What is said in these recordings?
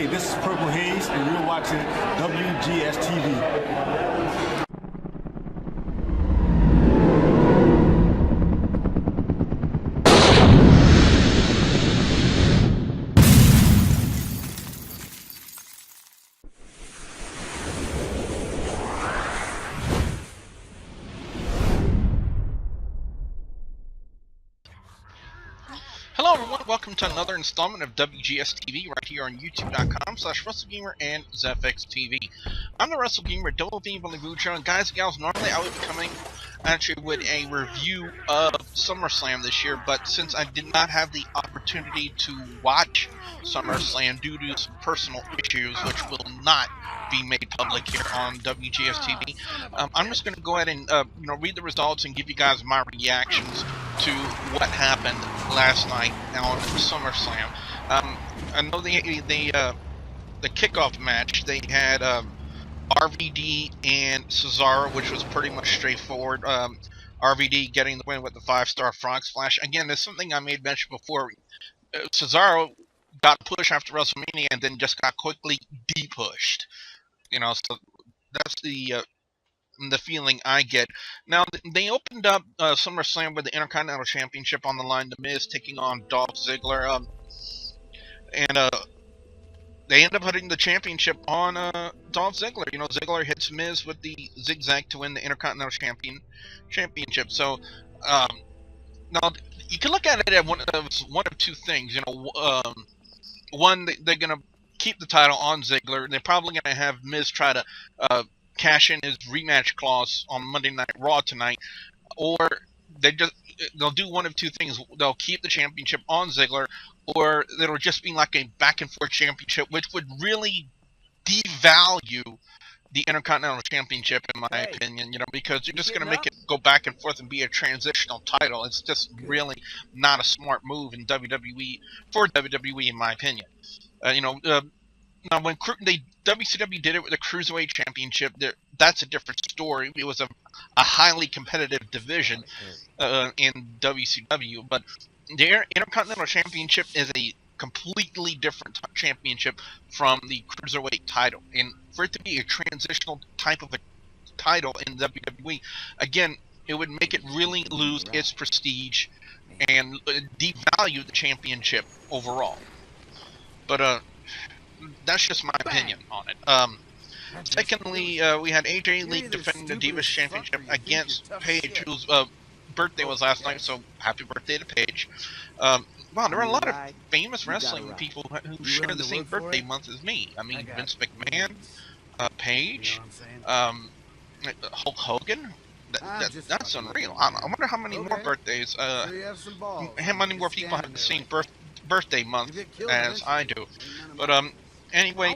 Hey, this is Purple Haze, and you're watching WGS-TV. Hello everyone, welcome to another installment of WGS-TV right here on youtube.com/WrestleGamer and ZFXTV. I'm the WrestleGamer, WV Bolivucho, and guys and gals, normally I would be coming at you with a review of SummerSlam this year, but since I did not have the opportunity to watch SummerSlam due to some personal issues which will not be made public here on WGS-TV, I'm just going to go ahead and read the results and give you guys my reactions to what happened last night on SummerSlam. I know the kickoff match, they had RVD and Cesaro, which was pretty much straightforward. RVD getting the win with the 5-star frog splash. Again, there's something I made mention before. Cesaro got pushed after WrestleMania and then just got quickly de-pushed. So that's the feeling I get. Now, they opened up SummerSlam with the Intercontinental Championship on the line. The Miz taking on Dolph Ziggler. They end up putting the championship on Dolph Ziggler. Ziggler hits Miz with the Zig Zag to win the Intercontinental Championship. So, now, you can look at it as one of two things. One, they're going to keep the title on Ziggler. They're probably going to have Miz try to cash in his rematch clause on Monday Night Raw tonight, or they'll do one of two things. They'll keep the championship on Ziggler, or it'll just be like a back and forth championship, which would really devalue the Intercontinental Championship, in my opinion, because you're just going to make it go back and forth and be a transitional title. It's just really not a smart move in WWE, in my opinion. Now, when WCW did it with the Cruiserweight Championship, that's a different story. It was a highly competitive division in WCW, but the Intercontinental Championship is a completely different championship from the Cruiserweight title. And for it to be a transitional type of a title in WWE, again, it would make it really lose its prestige and devalue the championship overall. But that's just my opinion on it. Secondly, we had AJ Lee defending the Divas Championship against Paige, whose birthday was last night, so happy birthday to Paige. Wow, there are a lot of famous wrestling people who share the same birthday month as me. I mean, Vince McMahon, Paige, Hulk Hogan. That's unreal. I wonder how many more birthdays, how many more people have the same birthday month as I do. But anyway,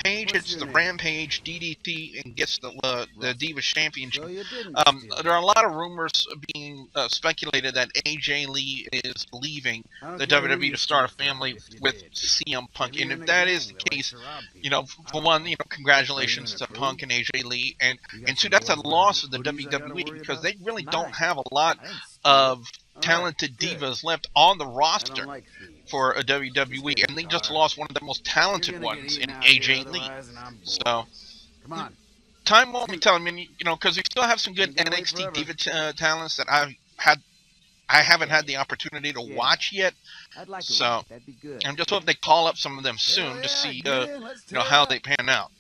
Paige hits the Ram-Paige DDT and gets the Diva Championship. There are a lot of rumors being speculated that AJ Lee is leaving the WWE to start a family with CM Punk, and if that is the case, for one, congratulations to Punk and AJ Lee, and two, that's a loss of the WWE because they really don't have a lot of talented divas left on the roster for a WWE, and they just lost one of the most talented ones in AJ Lee. So, time won't be telling me, because we still have some good NXT diva talents that I haven't had the opportunity to watch yet. So, I'm just hoping they call up some of them soon to see, how they pan out.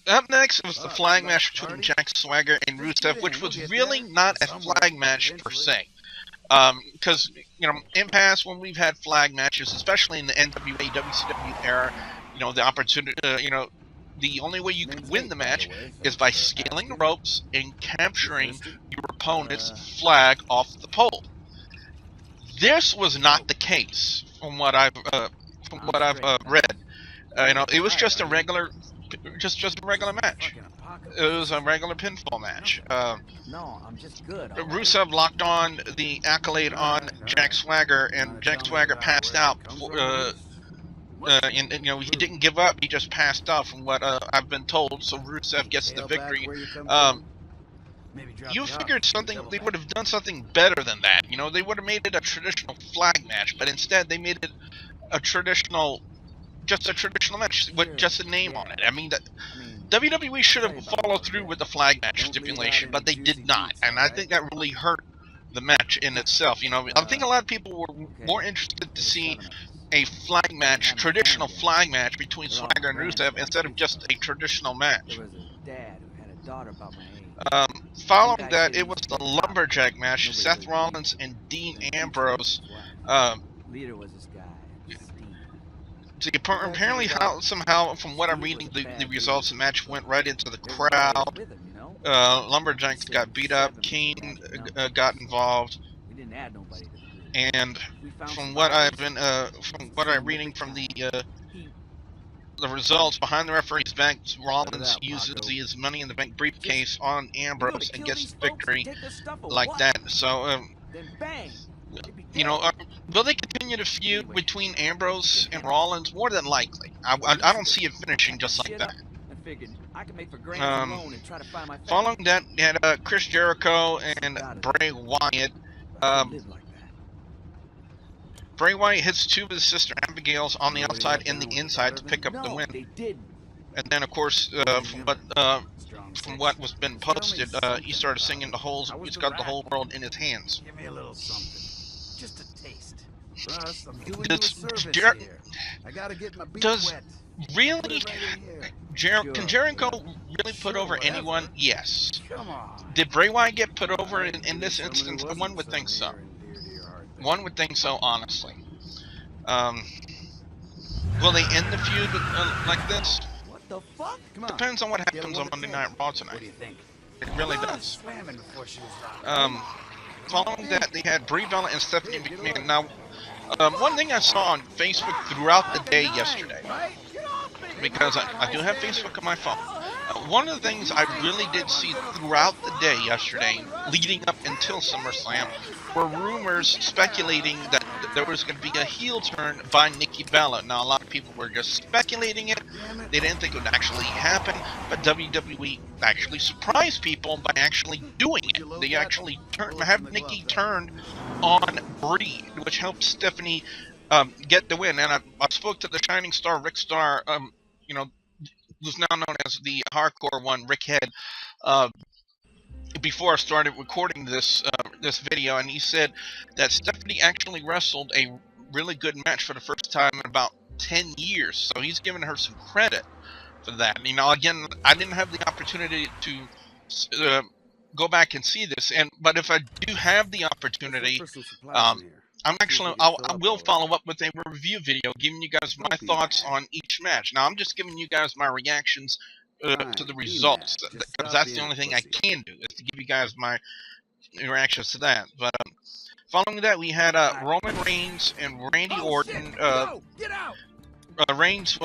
Up next was the flag match between Jack Swagger and Rusev, which was really not a flag match per se. Because, in past, when we've had flag matches, especially in the NWA, WCW era, the opportunity, the only way you can win the match is by scaling the ropes and capturing your opponent's flag off the pole. This was not the case, from what I've read. It was just a regular match. It was a regular pinfall match. Rusev locked on the Accolade on Jack Swagger, and Jack Swagger passed out. He didn't give up. He just passed out, from what I've been told. So Rusev gets the victory. You figured they would have done something better than that. They would have made it a traditional flag match, but instead they made it a traditional, just a traditional match with just a name on it. I mean, WWE should have followed through with the flag match stipulation, but they did not, and I think that really hurt the match in itself. You know, I think a lot of people were more interested to see a flag match, traditional flag match between Swagger and Rusev instead of just a traditional match. Following that, it was the Lumberjack match, Seth Rollins and Dean Ambrose. Apparently, somehow, from what I'm reading, the results, the match went right into the crowd. Lumberjacks got beat up. Kane got involved, and from what I'm reading from the results behind the referee's back, Rollins uses his Money in the Bank briefcase on Ambrose and gets victory like that. So, you know, will they continue to feud between Ambrose and Rollins? More than likely. I don't see it finishing just like that. Following that, you had Chris Jericho and Bray Wyatt. Bray Wyatt hits two of his sister Abigail's on the outside and the inside to pick up the win. And then, of course, from what was been posted, he started singing the whole. He's got the whole world in his hands. Give me a little something, just a taste. Russ, I'm doing you a service here. I gotta get my beak wet. Really? Can Jericho really put over anyone? Yes. Did Bray Wyatt get put over in this instance? One would think so. One would think so, honestly. Will they end the feud like this? What the fuck? Depends on what happens on Monday Night Raw tonight. What do you think? It really does. Following that, they had Brie Bella and Stephanie McMahon. Now, one thing I saw on Facebook throughout the day yesterday, because I do have Facebook on my phone, one of the things I really did see throughout the day yesterday, leading up until SummerSlam, were rumors speculating that there was going to be a heel turn by Nikki Bella. Now, a lot of people were just speculating it. They didn't think it would actually happen, but WWE actually surprised people by actually doing it. They actually have Nikki turned on Brie, which helped Stephanie get the win. And I spoke to the Shining Star, Rick Starr, you know, who's now known as the hardcore one, Rick Head, before I started recording this this video, and he said that Stephanie actually wrestled a really good match for the first time in about 10 years. So he's giving her some credit for that. You know, again, I didn't have the opportunity to go back and see this, but if I do have the opportunity, I will follow up with a review video giving you guys my thoughts on each match. Now, I'm just giving you guys my reactions to the results, because that's the only thing I can do, is to give you guys my reactions to that. But following that, we had Roman Reigns and Randy Orton. Reigns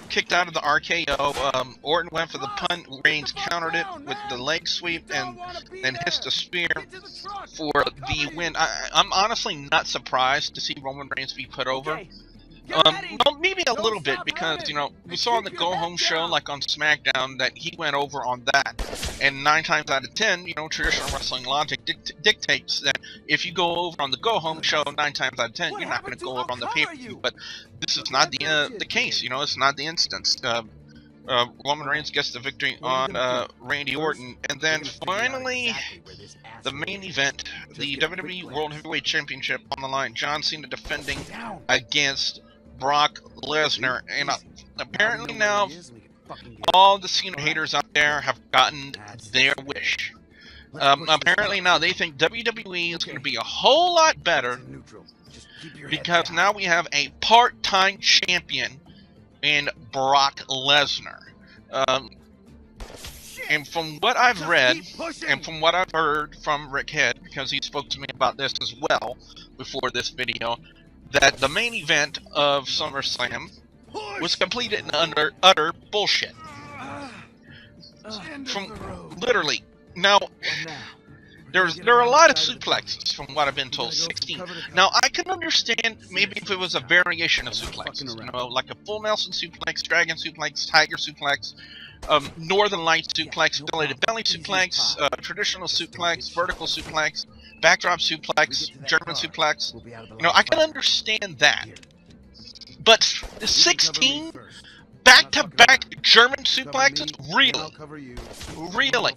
kicked out of the RKO. Orton went for the punt. Reigns countered it with the leg sweep and then hissed a spear for the win. I'm honestly not surprised to see Roman Reigns be put over. Well, maybe a little bit, because, you know, we saw on the Go Home show, like on SmackDown, that he went over on that. And 9 times out of 10, you know, traditional wrestling logic dictates that if you go over on the Go Home show 9 times out of 10, you're not going to go over on the pay-per-view. But this is not the case, you know, it's not the instance. Roman Reigns gets the victory on Randy Orton. And then finally, the main event, the WWE World Heavyweight Championship on the line. John Cena defending against Brock Lesnar. And apparently now, all the Cena haters out there have gotten their wish. Apparently now they think WWE is going to be a whole lot better, because now we have a part-time champion in Brock Lesnar. And from what I've read, and from what I've heard from Rick Head, because he spoke to me about this as well before this video, that the main event of SummerSlam was completed in utter bullshit. From literally, now there are a lot of suplexes from what I've been told, 16. Now I can understand maybe if it was a variation of suplexes, you know, like a full Nelson suplex, dragon suplex, tiger suplex, Northern Light suplex, dilated belly suplex, traditional suplex, vertical suplex. backdrop suplex, German suplex. You know, I can understand that. But 16 back-to-back German suplexes? Really? Really?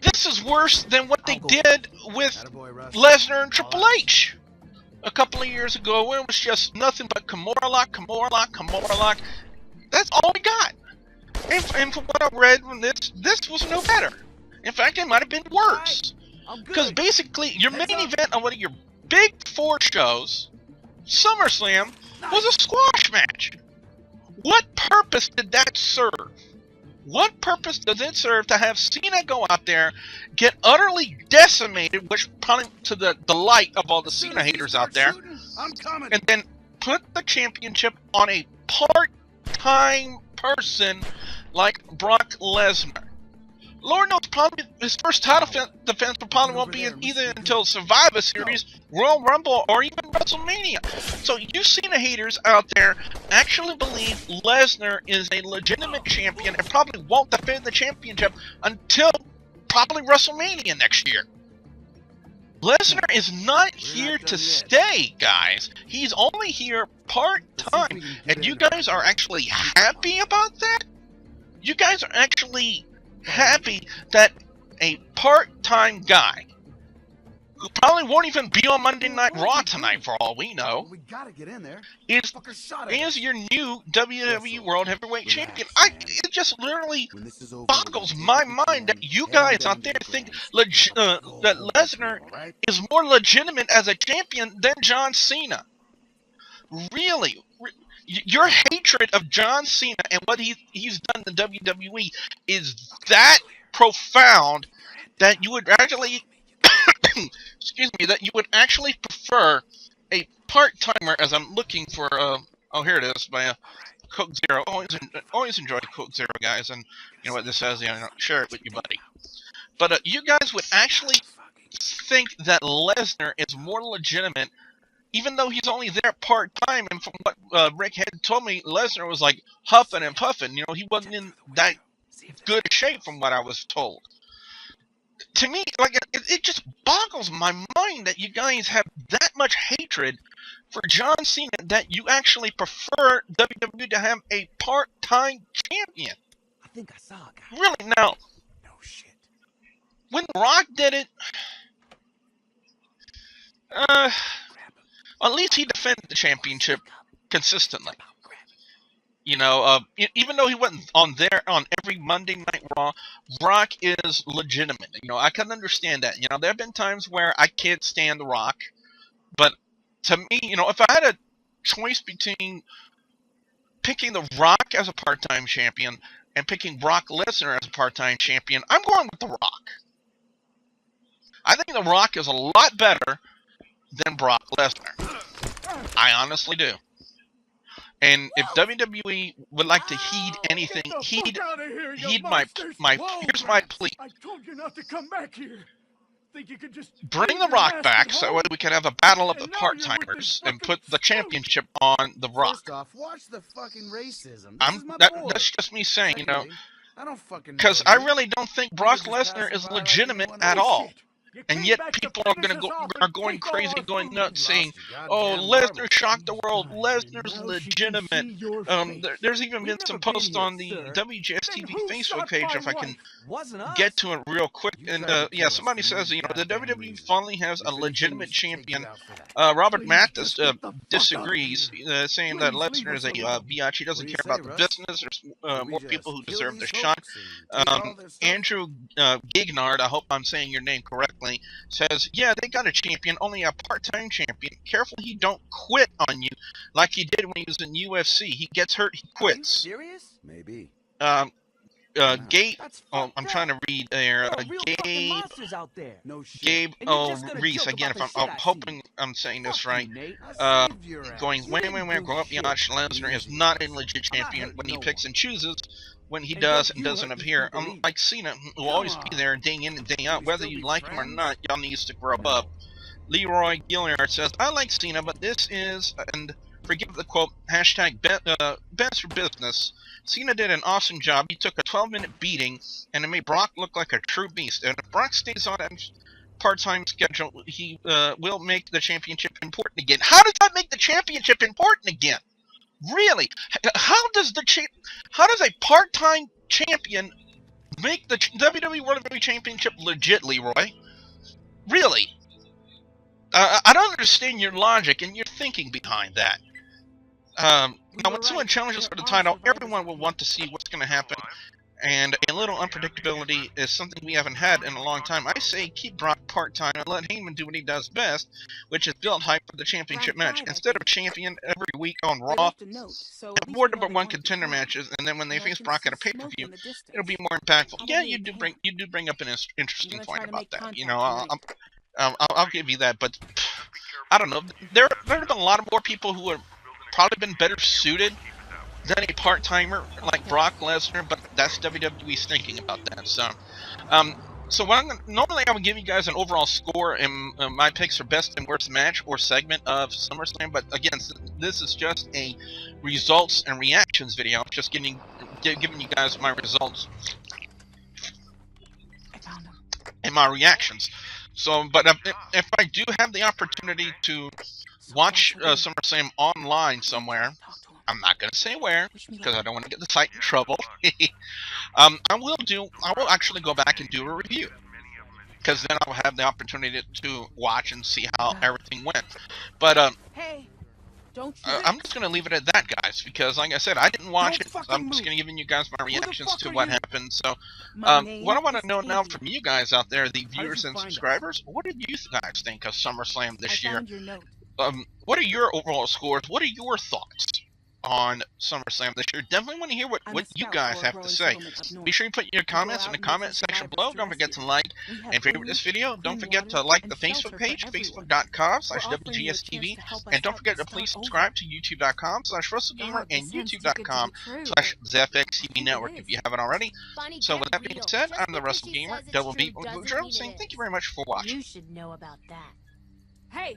This is worse than what they did with Lesnar and Triple H a couple of years ago, where it was just nothing but Kimura lock, Kimura lock, Kimura lock. That's all we got. And from what I read from this was no better. In fact, it might have been worse. Because basically, your main event on one of your big 4 shows, SummerSlam, was a squash match. What purpose did that serve? What purpose does it serve to have Cena go out there, get utterly decimated, which probably to the delight of all the Cena haters out there, and then put the championship on a part-time person like Brock Lesnar? Lord knows, probably his first title defense probably won't be either until Survivor Series, Royal Rumble, or even WrestleMania. So you Cena haters out there actually believe Lesnar is a legitimate champion and probably won't defend the championship until probably WrestleMania next year. Lesnar is not here to stay, guys. He's only here part-time. And you guys are actually happy about that? You guys are actually happy that a part-time guy who probably won't even be on Monday Night Raw tonight for all we know is your new WWE World Heavyweight Champion. It just literally boggles my mind that you guys out there think that Lesnar is more legitimate as a champion than John Cena. Really? Your hatred of John Cena and what he's done in WWE is that profound that you would actually, excuse me, that you would actually prefer a part-timer, as I'm looking for, oh, here it is, by Coke Zero. Always enjoy Coke Zero, guys, and you know what this says, yeah, share it with your buddy. But you guys would actually think that Lesnar is more legitimate, even though he's only there part-time, and from what Rick had told me, Lesnar was like huffing and puffing. You know, he wasn't in that good shape from what I was told. To me, like, it just boggles my mind that you guys have that much hatred for John Cena that you actually prefer WWE to have a part-time champion. I think I saw a guy. Really, now, No shit. when Rock did it, at least he defended the championship consistently. You know, even though he wasn't on every Monday Night Raw, Rock is legitimate. You know, I can understand that. You know, there have been times where I can't stand The Rock, but to me, you know, if I had a choice between picking The Rock as a part-time champion and picking Brock Lesnar as a part-time champion, I'm going with The Rock. I think The Rock is a lot better than Brock Lesnar. I honestly do. And if WWE would like to heed anything, heed my here's my plea. I told you not to come back here. Think you could just Bring The Rock back so that way we can have a battle of the part-timers and put the championship on The Rock. First off, watch the fucking racism. That's just me saying, you know, I don't fucking because I really don't think Brock Lesnar is legitimate at all. And yet people are going crazy, going nuts, saying, "Oh, Lesnar shocked the world. Lesnar's legitimate." There's even been some posts on the WGS-TV Facebook page, if I can get to it real quick. And yeah, somebody says, you know, the WWE finally has a legitimate champion. Robert Mathis disagrees, saying that Lesnar is a biatch. He doesn't care about the business. There's more people who deserve the shot. Andrew Gignard, I hope I'm saying your name correctly, says, yeah, they got a champion, only a part-time champion. Careful he don't quit on you like he did when he was in UFC. He gets hurt, he quits. Are you serious? Maybe. Gabe, oh, I'm trying to read there. Gabe Reese, again, if I'm hoping I'm saying this right. Going, wait, grow up, Yash. Lesnar is not a legit champion when he picks and chooses. When he does and doesn't appear, unlike Cena, will always be there day in and day out, whether you like him or not. Y'all needs to grow up. Leroy Gilliard says, I like Cena, but this is, and forgive the quote, hashtag best for business. Cena did an awesome job. He took a 12-minute beating, and it made Brock look like a true beast. And if Brock stays on that part-time schedule, he will make the championship important again. How does that make the championship important again? Really? How does a part-time champion make the WWE World Heavyweight Championship legit, Leroy? Really? I don't understand your logic and your thinking behind that. Now, when someone challenges for the title, everyone will want to see what's going to happen, and a little unpredictability is something we haven't had in a long time. I say keep Brock part-time and let Heyman do what he does best, which is build hype for the championship match. Instead of champion every week on Raw, have more #1 contender matches, and then when they face Brock at a pay-per-view, it'll be more impactful. Yeah, you do bring up an interesting point about that. You know, I'll give you that, but I don't know. There have been a lot of more people who have probably been better suited than a part-timer like Brock Lesnar, but that's WWE's thinking about that. So, normally I would give you guys an overall score, and my picks are best and worst match or segment of SummerSlam. But again, this is just a results and reactions video. I'm just giving you guys my results and my reactions. So, but if I do have the opportunity to watch SummerSlam online somewhere, I'm not going to say where, because I don't want to get the site in trouble. I will actually go back and do a review, because then I'll have the opportunity to watch and see how everything went. But I'm just going to leave it at that, guys, because like I said, I didn't watch it. I'm just going to give you guys my reactions to what happened. So, what I want to know now from you guys out there, the viewers and subscribers, what did you guys think of SummerSlam this year? What are your overall scores? What are your thoughts on SummerSlam this year? Definitely want to hear what you guys have to say. Be sure you put your comments in the comment section below. Don't forget to like and favorite this video. Don't forget to like the Facebook page, facebook.com/WGS-TV. And don't forget to please subscribe to youtube.com/WrestleGamer and youtube.com/ZFXTV Network if you haven't already. So with that being said, I'm the WrestleGamer, Double B Mojo, saying thank you very much for watching. You should know about that. Hey,